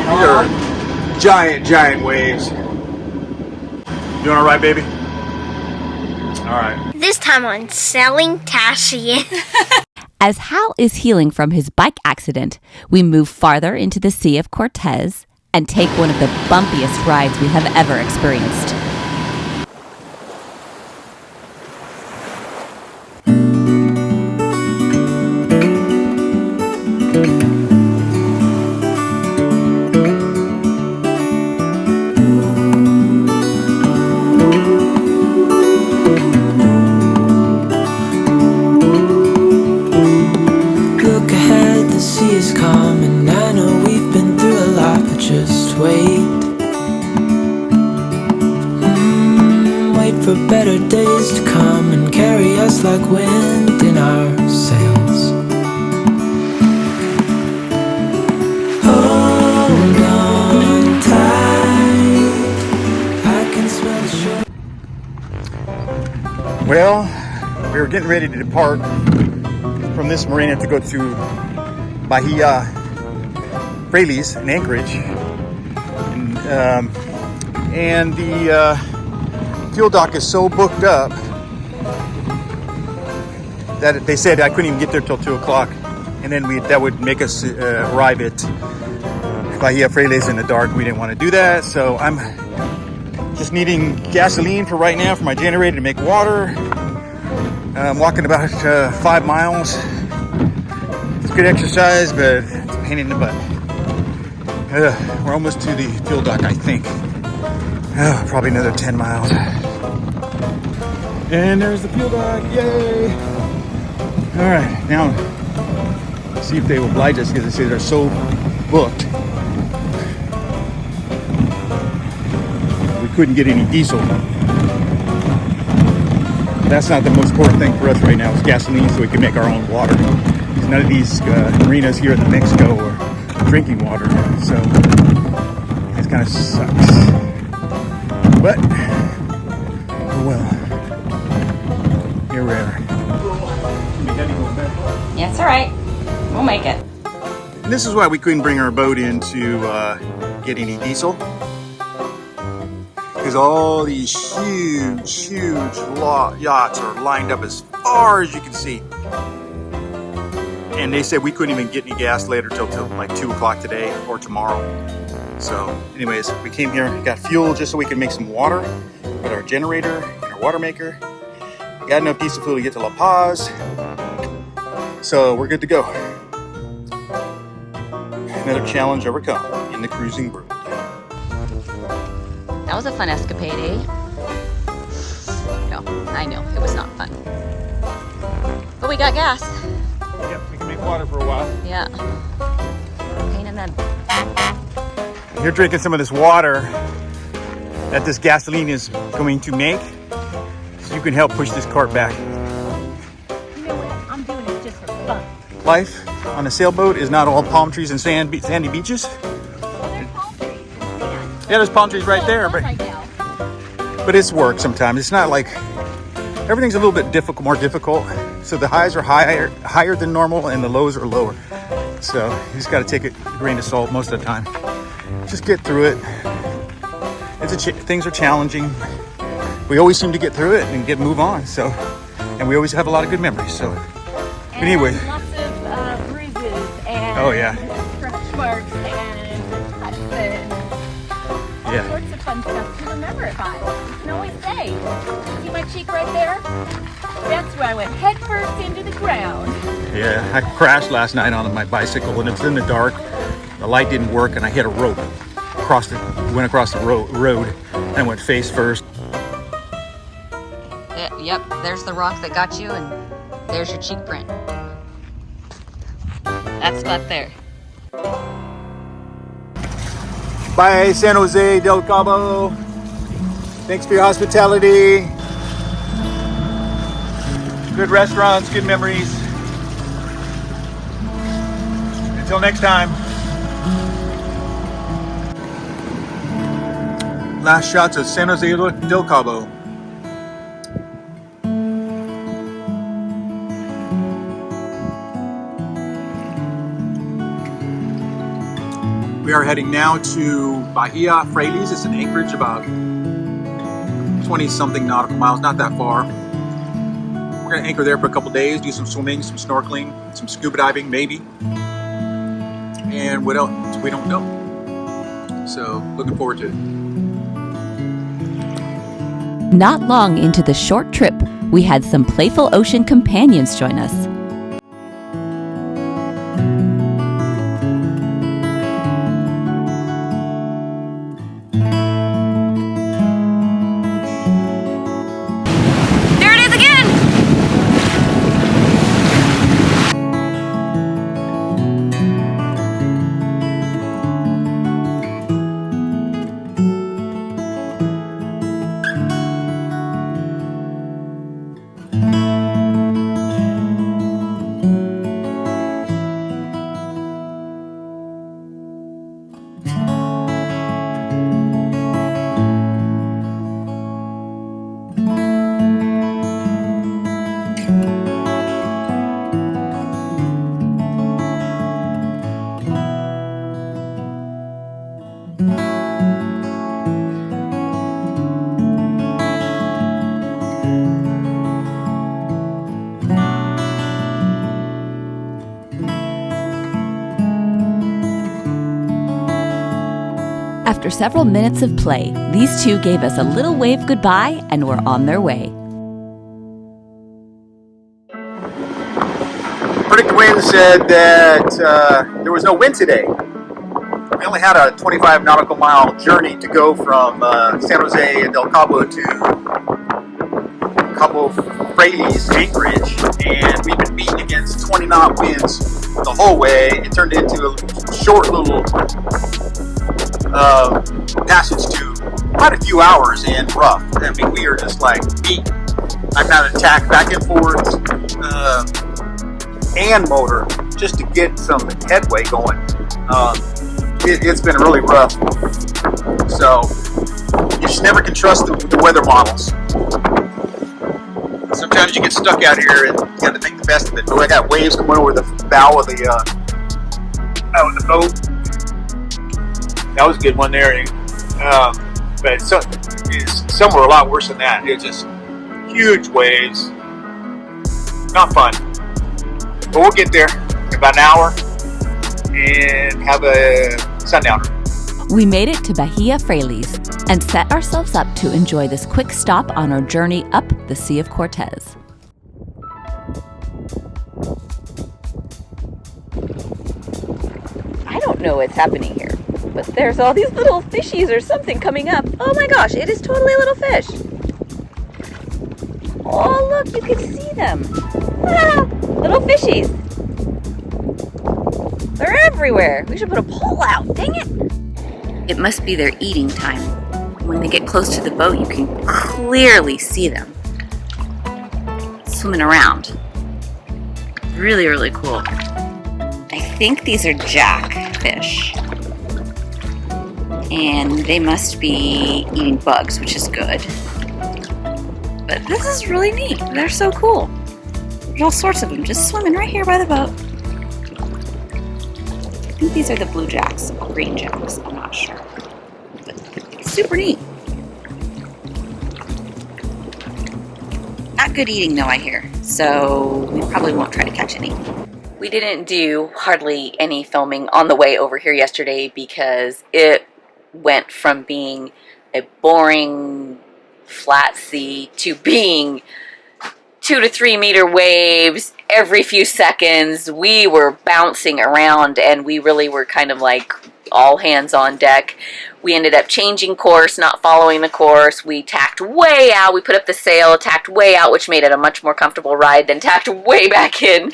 These are giant, giant waves. You all right, baby? All right. This time on Sailing Tashi. As Hal is healing from his bike accident, we move farther into the Sea of Cortez and take one of the bumpiest rides we have ever experienced. For better days to come and carry us like wind in our sails. Hold on tight, I can smell the shore. Well, we were getting ready to depart from this marina to go to Bahia Frailes in Anchorage, and the fuel dock is so booked up that they said I couldn't even get there till 2 o'clock, and then that would make us arrive at Bahia Frailes in the dark. We didn't want to do that, so I'm just needing gasoline for right now for my generator to make water. I'm walking about 5 miles. It's good exercise, but it's a pain in the butt. We're almost to the fuel dock, I think. Probably another 10 miles. And there's the fuel dock, yay! All right, now see if they will oblige us because they say they're so booked. We couldn't get any diesel. That's not the most important thing for us right now. It's gasoline so we can make our own water. None of these marinas here in the Mexico are drinking water, so it kind of sucks. But, oh well. Here we are. Yeah, it's all right. We'll make it. And this is why we couldn't bring our boat in to get any diesel. Because all these huge yachts are lined up as far as you can see. And they said we couldn't even get any gas later till like 2 o'clock today or tomorrow. So anyways, we came here, got fuel just so we can make some water with our generator and our water maker. Got enough diesel fuel to get to La Paz. So we're good to go. Another challenge overcome in the cruising world. That was a fun escapade, eh? No, I know, it was not fun. But we got gas. Yep, we can make water for a while. Yeah. Pain in the... You're drinking some of this water that this gasoline is going to make, so you can help push this cart back. You know what? I'm doing it just for fun. Life on a sailboat is not all palm trees and sandy beaches. Yeah, there's palm trees right there, but it's work sometimes. It's not like everything's a little bit more difficult. So the highs are higher than normal, and the lows are lower. So you just got to take it with a grain of salt most of the time. Just get through it. Things are challenging. We always seem to get through it and move on. So, and we always have a lot of good memories. So, anyway. Lots of bruises and scratch marks and cuts and all sorts of fun stuff to remember it by. You can always say, see my cheek right there? That's where I went head first into the ground. Yeah, I crashed last night on my bicycle, and it's in the dark. The light didn't work, and I hit a rope. Went across the road, and went face first. Yep, there's the rock that got you, and there's your cheek print. That spot there. Bye, San Jose del Cabo. Thanks for your hospitality. Good restaurants, good memories. Until next time. Last shots of San Jose del Cabo. We are heading now to Bahia Frailes. It's in Anchorage, about 20-something nautical miles, not that far. We're going to anchor there for a couple days, do some swimming, some snorkeling, some scuba diving, maybe. And what else? We don't know. So, looking forward to it. Not long into the short trip, we had some playful ocean companions join us. There it is again! After several minutes of play, these two gave us a little wave goodbye and were on their way. Predict Wind said that there was no wind today. We only had a 25 nautical mile journey to go from San Jose and Del Cabo to Cabo Frailes, Anchorage, and we've been beating against 20 knot winds the whole way. It turned into a short little passage to quite a few hours and rough. I mean, we are just like beat. I've had to tack back and forth and motor just to get some headway going. It's been really rough. So you just never can trust the weather models. Sometimes you get stuck out here and you got to make the best of it. I got waves coming over the bow of the boat. That was a good one there. But some were a lot worse than that. It was just huge waves. Not fun. But we'll get there in about an hour and have a sundowner. We made it to Bahia Frailes and set ourselves up to enjoy this quick stop on our journey up the Sea of Cortez. I don't know what's happening here, but there's all these little fishies or something coming up. Oh my gosh, it is totally a little fish. Oh look, you can see them. Ah, little fishies. They're everywhere. We should put a pole out, dang it. It must be their eating time. When they get close to the boat, you can clearly see them swimming around. Really, really cool. I think these are jackfish. And they must be eating bugs, which is good. But this is really neat. They're so cool. There's all sorts of them just swimming right here by the boat. I think these are the blue jacks or green jacks. I'm not sure. But it's super neat. Not good eating though, I hear. So we probably won't try to catch any. We didn't do hardly any filming on the way over here yesterday because it went from being a boring flat sea to being 2 to 3 meter waves every few seconds. We were bouncing around and we really were kind of like all hands on deck. We ended up changing course, not following the course. We tacked way out. We put up the sail, tacked way out, which made it a much more comfortable ride than tacked way back in.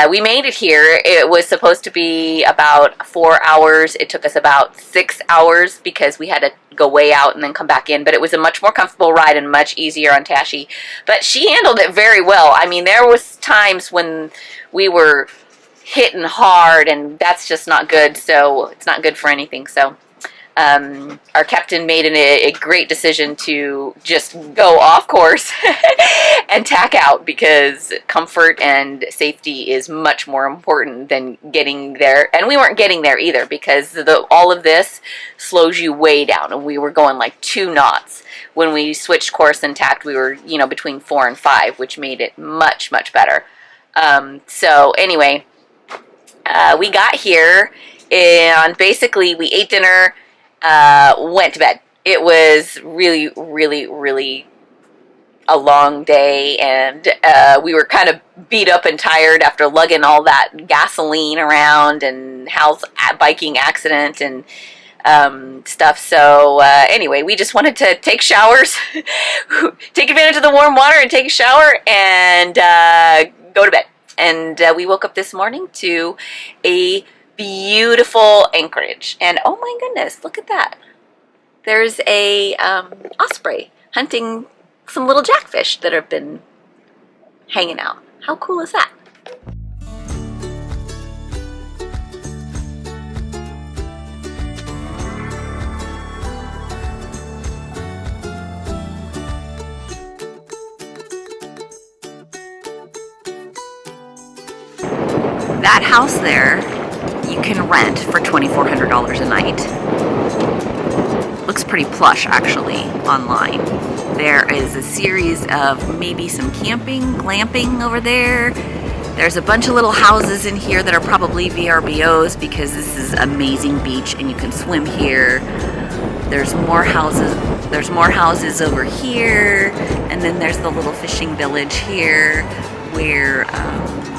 We made it here. It was supposed to be about 4 hours. It took us about 6 hours because we had to go way out and then come back in. But it was a much more comfortable ride and much easier on Tashi. But she handled it very well. I mean, there was times when we were hitting hard and that's just not good. So it's not good for anything. So our captain made a great decision to just go off course and tack out, because comfort and safety is much more important than getting there. And we weren't getting there either, because all of this slows you way down. And we were going like 2 knots. When we switched course and tacked, we were, between 4 and 5, which made it much, much better. So anyway, we got here and basically we ate dinner, went to bed. It was really, really, really a long day, and we were kind of beat up and tired after lugging all that gasoline around and Hal's biking accident and stuff. So anyway, we just wanted to take showers, take advantage of the warm water and take a shower and go to bed. And we woke up this morning to a beautiful Anchorage. And oh my goodness, look at that. There's a osprey hunting some little jackfish that have been hanging out. How cool is that? That house there, you can rent for $2,400 a night. Looks pretty plush, actually, online. There is a series of maybe some camping, glamping over there. There's a bunch of little houses in here that are probably VRBOs, because this is amazing beach and you can swim here. There's more houses. There's more houses over here, and then there's the little fishing village here, where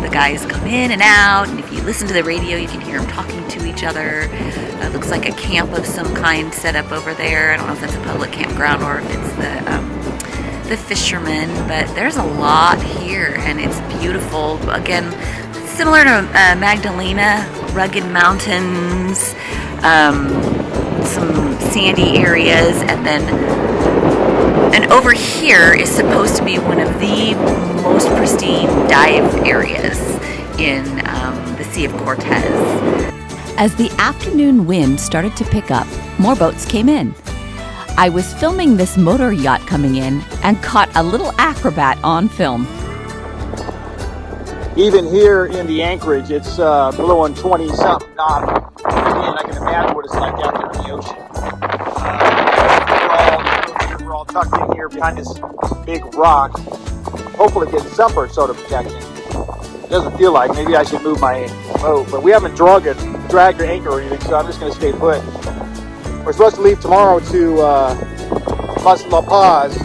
the guys come in and out, and if you listen to the radio, you can hear them talking to each other. It looks like a camp of some kind set up over there. I don't know if that's a public campground or if it's the fishermen, but there's a lot here, and it's beautiful. Again, similar to Magdalena, rugged mountains, some sandy areas, and over here is supposed to be one of the most pristine dive areas in the Sea of Cortez. As the afternoon wind started to pick up, more boats came in. I was filming this motor yacht coming in and caught a little acrobat on film. Even here in the Anchorage, it's blowing 20-something knots. I can imagine what it's like down there in the ocean. We're all tucked in here behind this big rock. Hopefully getting some sort of protection. It doesn't feel like. Maybe I should move my boat, but we haven't dragged the anchor or anything, so I'm just going to stay put. We're supposed to leave tomorrow to La Paz,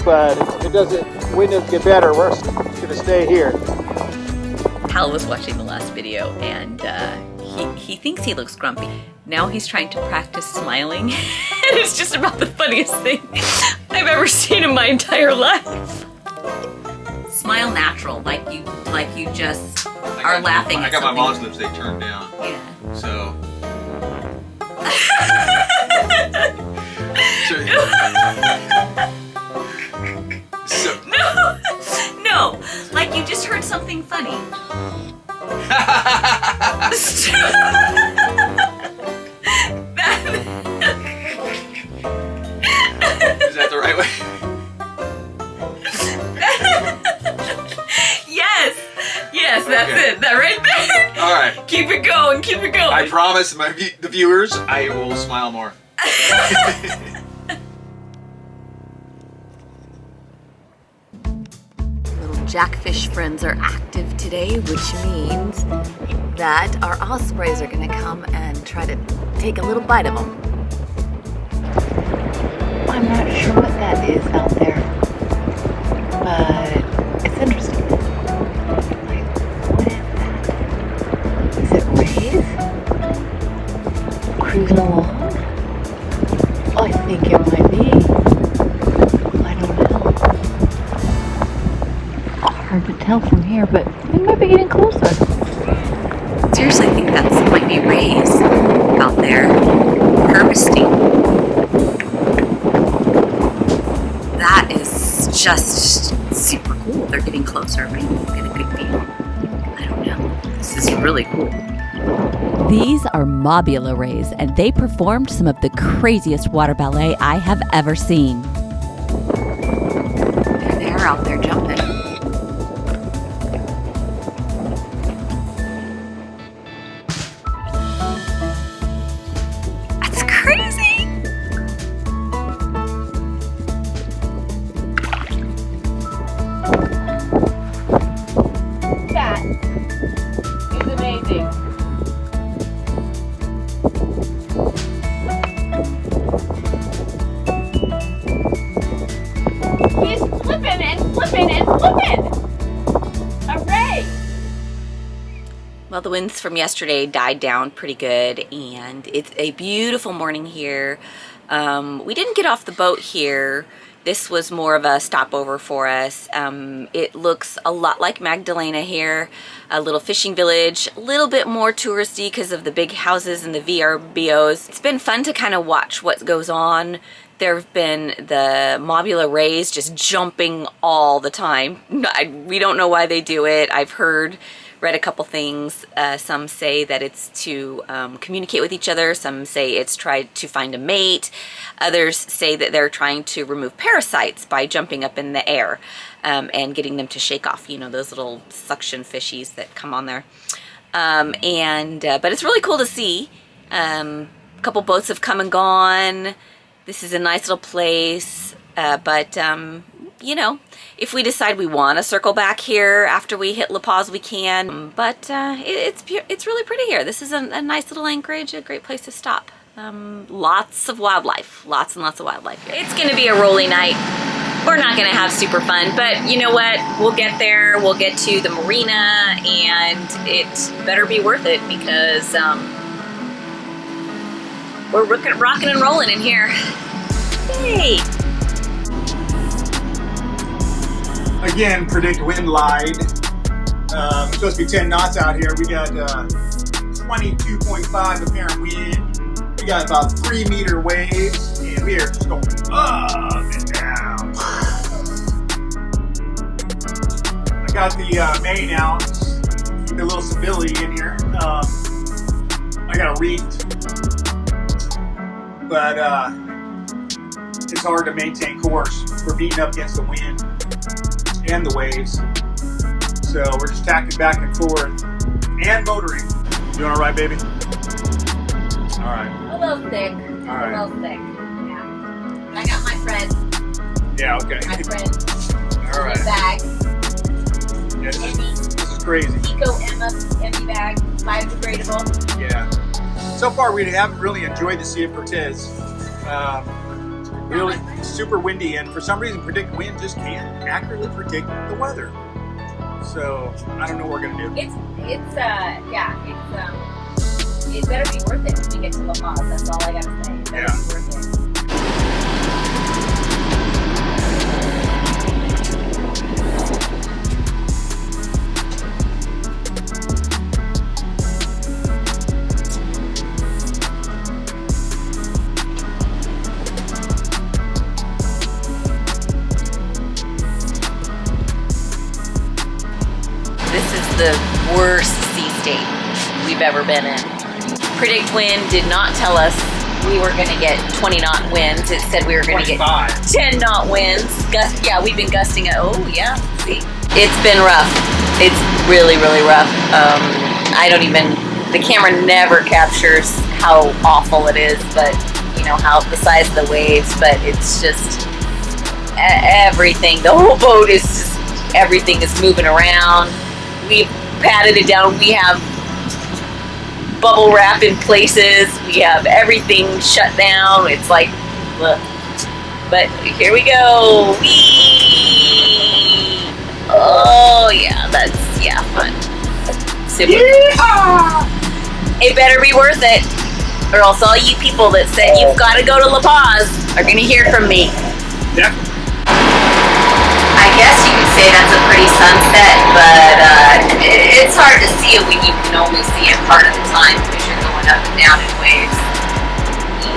but it doesn't. Wind doesn't get better. We're going to stay here. Hal was watching the last video, and he thinks he looks grumpy. Now he's trying to practice smiling, and it's just about the funniest thing I've ever seen in my entire life. Smile natural, like you just are laughing at I got something. my mom's lips, they turned down. Yeah. So. No, like you just heard something funny. Is that the right way? Yes, that's it. That right there. All right. Keep it going. I promise the viewers, I will smile more. Little jackfish friends are active today, which means that our ospreys are going to come and try to take a little bite of them. I'm not sure what that is out there, but it's interesting. Like, what is that? Is it rays? Cruising along? I think it might be. I don't know. Hard to tell from here, but we might be getting closer. Seriously, I think that might be rays out there harvesting. That is just super cool. They're getting closer, right? Get a good view. I don't know. This is really cool. These are Mobula Rays, and they performed some of the craziest water ballet I have ever seen. There they are out there jumping. That's crazy! That is amazing. He's flipping and flipping and flipping. Hooray! Well, the winds from yesterday died down pretty good, and it's a beautiful morning here. We didn't get off the boat here. This was more of a stopover for us. It looks a lot like Magdalena here, a little fishing village, a little bit more touristy because of the big houses and the VRBOs. It's been fun to kind of watch what goes on. There have been the Mobula Rays just jumping all the time. We don't know why they do it. I've read a couple things. Some say that it's to communicate with each other. Some say it's tried to find a mate. Others say that they're trying to remove parasites by jumping up in the air and getting them to shake off, you know, those little suction fishies that come on there. But it's really cool to see. A couple boats have come and gone. This is a nice little place, you know, if we decide we want to circle back here after we hit La Paz, we can. But it's really pretty here. This is a nice little Anchorage, a great place to stop. Lots of wildlife, lots and lots of wildlife here. It's going to be a rolly night. We're not going to have super fun, but you know what? We'll get there. We'll get to the marina, and it better be worth it because we're rocking and rolling in here. Yay! Again, predict wind lied. It's supposed to be 10 knots out here. We got 22.5 apparent wind. We got about 3-meter waves, and we are just going up and down. I got the main out. Keep a little stability in here. I got a reefed, but it's hard to maintain course. We're beating up against the wind and the waves, so we're just tacking back and forth and motoring. You want to ride, baby? All right. A little thick. All right. A little thick. Yeah. I got my friend. Yeah. Okay. My friend. All right. Bag. Yeah, this is crazy. Eco empty bag. Biodegradable. Yeah. So far, we haven't really enjoyed the Sea of Cortez. Really super windy, and for some reason, predict wind just can't accurately predict the weather. So I don't know what we're gonna do. It better be worth it when we get to La Paz. That's all I gotta say. It better be worth it. The worst sea state we've ever been in. Predict wind did not tell us we were going to get 20 knot winds. It said we were going to get 10 knot winds. Yeah, we've been gusting at, oh yeah, see? It's been rough. It's really, really rough. The camera never captures how awful it is, but you know, how the size of the waves, but it's just everything. The whole boat is just, everything is moving around. We've patted it down. We have bubble wrap in places. We have everything shut down. It's like, ugh. But here we go. Whee! Oh yeah, that's fun. Super. Yeah! It better be worth it, or else all you people that said you've got to go to La Paz are gonna hear from me. Yeah. I guess you could say that's a pretty sunset, but it's hard to see it when you can only see it part of the time because you're going up and down in waves.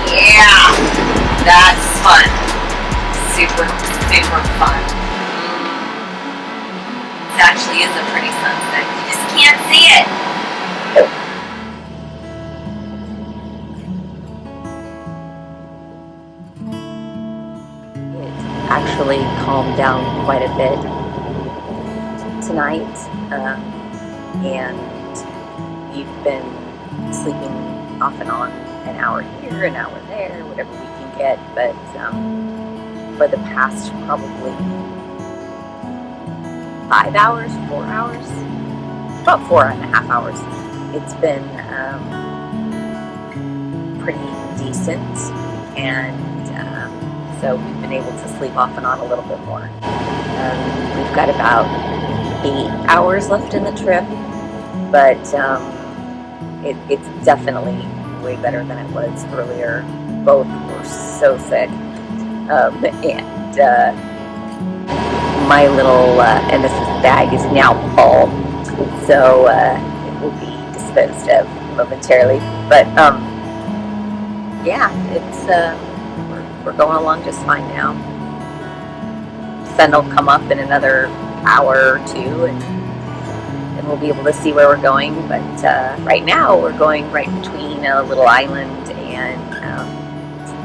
Yeah, that's fun. Super, super fun. It actually is a pretty sunset. You just can't see it. actually calmed down quite a bit tonight, and we've been sleeping off and on, an hour here, an hour there, whatever we can get, but for the past probably 5 hours, 4 hours, about 4.5 hours, it's been pretty decent, and so we've been able to sleep off and on a little bit more. We've got about 8 hours left in the trip, but it's definitely way better than it was earlier. Both were so sick, and my little Emesis bag is now full, so it will be disposed of momentarily. But yeah, it's we're going along just fine now. Sun will come up in another hour or two, and we'll be able to see where we're going. But right now, we're going right between a little island and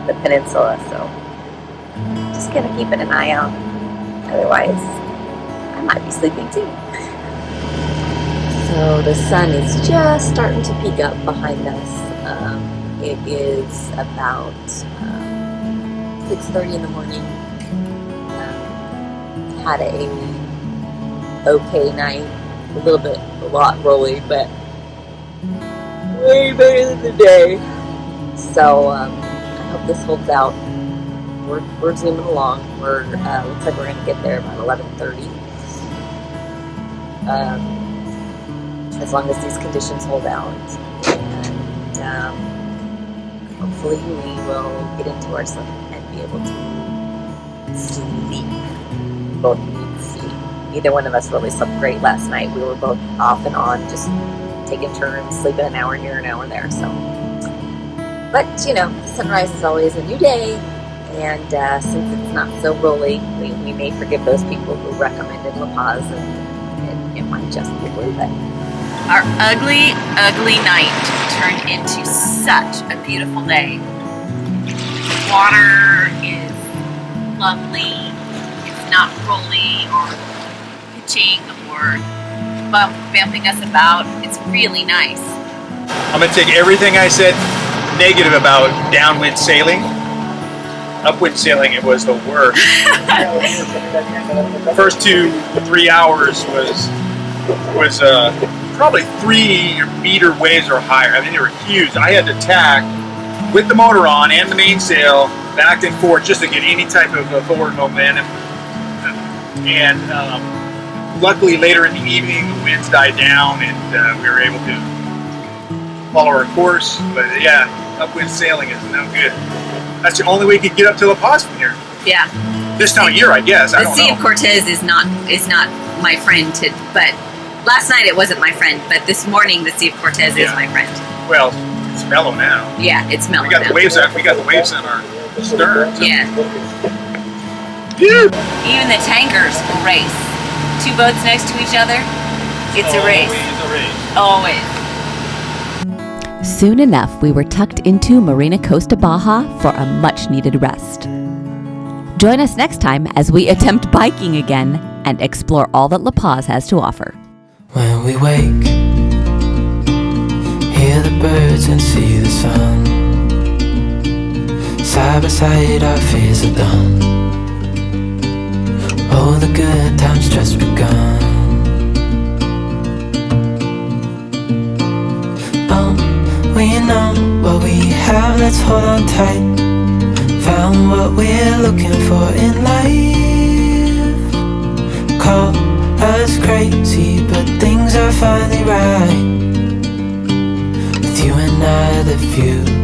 the peninsula, so just kind of keeping an eye out. Otherwise, I might be sleeping too. So the sun is just starting to peek up behind us. It is about 6:30 in the morning. Had a okay night, a lot rolly, but way better than the day. So I hope this holds out. We're zooming along. Looks like we're gonna get there about 11:30. As long as these conditions hold out, and hopefully we will get into our sleep and be able to sleep. Both need sleep. Neither one of us really slept great last night. We were both off and on, just taking turns, sleeping an hour here, an hour there. So, but sunrise is always a new day, and since it's not so rolly, we may forgive those people who recommended La Paz, and it might just be worth it. Our ugly, ugly night turned into such a beautiful day. The water is lovely. It's not rolly or pitching or bumping us about. It's really nice. I'm going to take everything I said negative about downwind sailing. Upwind sailing, it was the worst. The first 2-3 hours was probably 3-meter waves or higher. I mean, they were huge. I had to tack with the motor on and the mainsail back and forth just to get any type of forward momentum. And luckily, later in the evening, the winds died down, and we were able to follow our course. But yeah, upwind sailing is no good. That's the only way you could get up to La Paz from here. Yeah. This time of year, I guess. I don't know. The Sea of Cortez is not my friend, but last night it wasn't my friend, but this morning the Sea of Cortez is my friend. Well, it's mellow now. Yeah, it's mellow. We got the waves on our stern. So. Yeah. Dude. Even the tankers race. 2 boats next to each other. It's a race. Always. Soon enough, we were tucked into Marina Costa Baja for a much-needed rest. Join us next time as we attempt biking again and explore all that La Paz has to offer. When we wake, hear the birds and see the sun. Side by side our fears are done. Oh, the good times just begun. Oh, we know what we have, let's hold on tight. Found what we're looking for in life. Call us crazy, but things are finally right. With you and I, the future